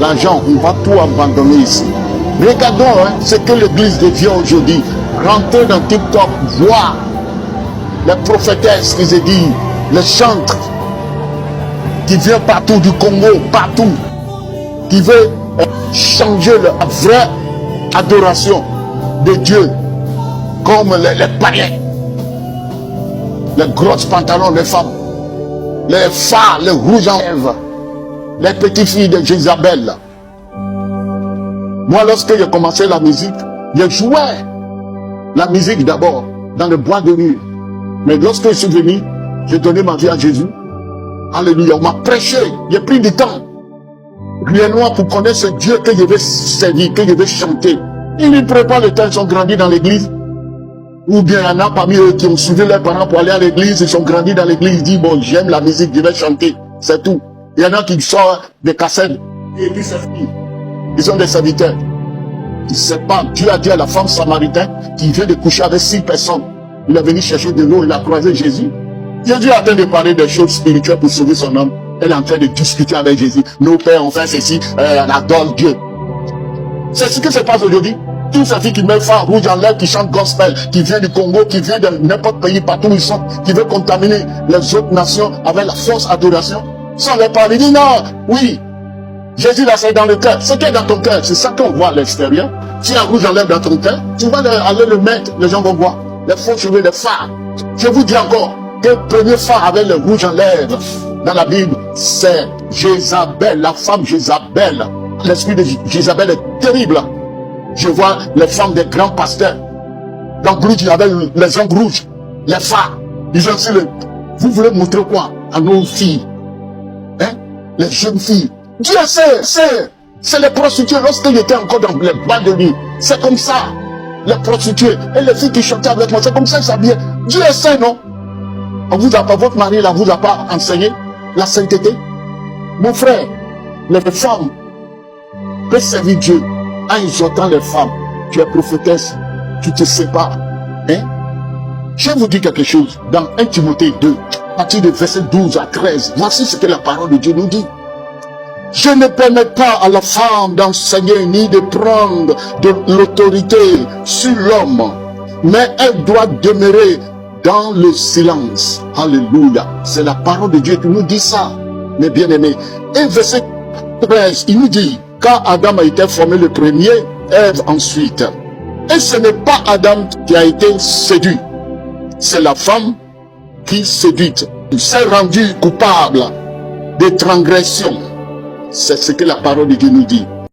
l'argent, on va tout abandonner ici. Regardons ce que l'église devient aujourd'hui. Rentrer dans TikTok, voir les prophétesses qui se disent, les chantres qui viennent partout du Congo, partout, qui veulent changer la vraie adoration de Dieu, comme les païens, les grosses pantalons des femmes, les phares, les rouges en lèvres, les petites filles de Jézabel. Moi, lorsque j'ai commencé la musique, je jouais la musique d'abord dans le bois de nuit. Mais lorsque je suis venu, j'ai donné ma vie à Jésus. Alléluia, on m'a prêché, j'ai pris du temps. Réellement pour connaître ce Dieu que je vais servir, que je vais chanter. Ils ne prennent pas le temps, ils sont grandis dans l'église. Ou bien il y en a parmi eux qui ont suivi leurs parents pour aller à l'église, ils sont grandis dans l'église, ils disent bon, j'aime la musique, je vais chanter, c'est tout. Il y en a qui sortent des cassettes, et puis c'est fini. Ils sont des serviteurs. Il ne sait pas, Dieu a dit à la femme samaritaine qui vient de coucher avec 6 personnes. Il est venu chercher de l'eau, il a croisé Jésus. Jésus est en train de parler des choses spirituelles pour sauver son homme. Elle est en train de discuter avec Jésus. Nos pères ont fait ceci, on adore Dieu. C'est ce qui se passe aujourd'hui. Tous ces filles qui mettent phare rouge en l'air, qui chantent gospel, qui viennent du Congo, qui viennent de n'importe pays, partout où ils sont, qui veulent contaminer les autres nations avec la fausse adoration. Sans les parler, ils disent non, oui, Jésus là c'est dans le cœur. Ce qui est dans ton cœur, c'est ça qu'on voit à l'extérieur. Si la rouge en l'air dans ton cœur, tu vas aller le mettre, les gens vont voir. Les faux cheveux, les phares. Je vous dis encore que le premier phare avec le rouge en l'air dans la Bible, c'est Jézabel, la femme Jézabel. L'esprit de Jézabel est terrible. Je vois les femmes des grands pasteurs. Dans Grouge, avec les ongles rouges, les phares. Ils ont aussi vous voulez montrer quoi à nos filles? Hein? Les jeunes filles. Dieu sait, c'est les prostituées. Lorsqu'ils étaient encore dans les bas de nuit, c'est comme ça. Les prostituées et les filles qui chantaient avec moi, c'est comme ça qu'ils s'habillaient. Dieu sait, non? On vous a pas, votre mari là, vous a pas enseigné la sainteté? Mon frère, les femmes peuvent servir Dieu en exhortant les femmes. Tu es prophétesse, tu te sépares. Hein? Je vous dis quelque chose. Dans 1 Timothée 2, à partir de verset 12 à 13, voici ce que la parole de Dieu nous dit. Je ne permets pas à la femme d'enseigner ni de prendre de l'autorité sur l'homme, mais elle doit demeurer dans le silence. Alléluia. C'est la parole de Dieu qui nous dit ça, mes bien-aimés. Et verset 13, il nous dit, car Adam a été formé le premier, Ève ensuite. Et ce n'est pas Adam qui a été séduit, c'est la femme qui séduite. Il s'est rendu coupable de transgression. C'est ce que la parole de Dieu nous dit.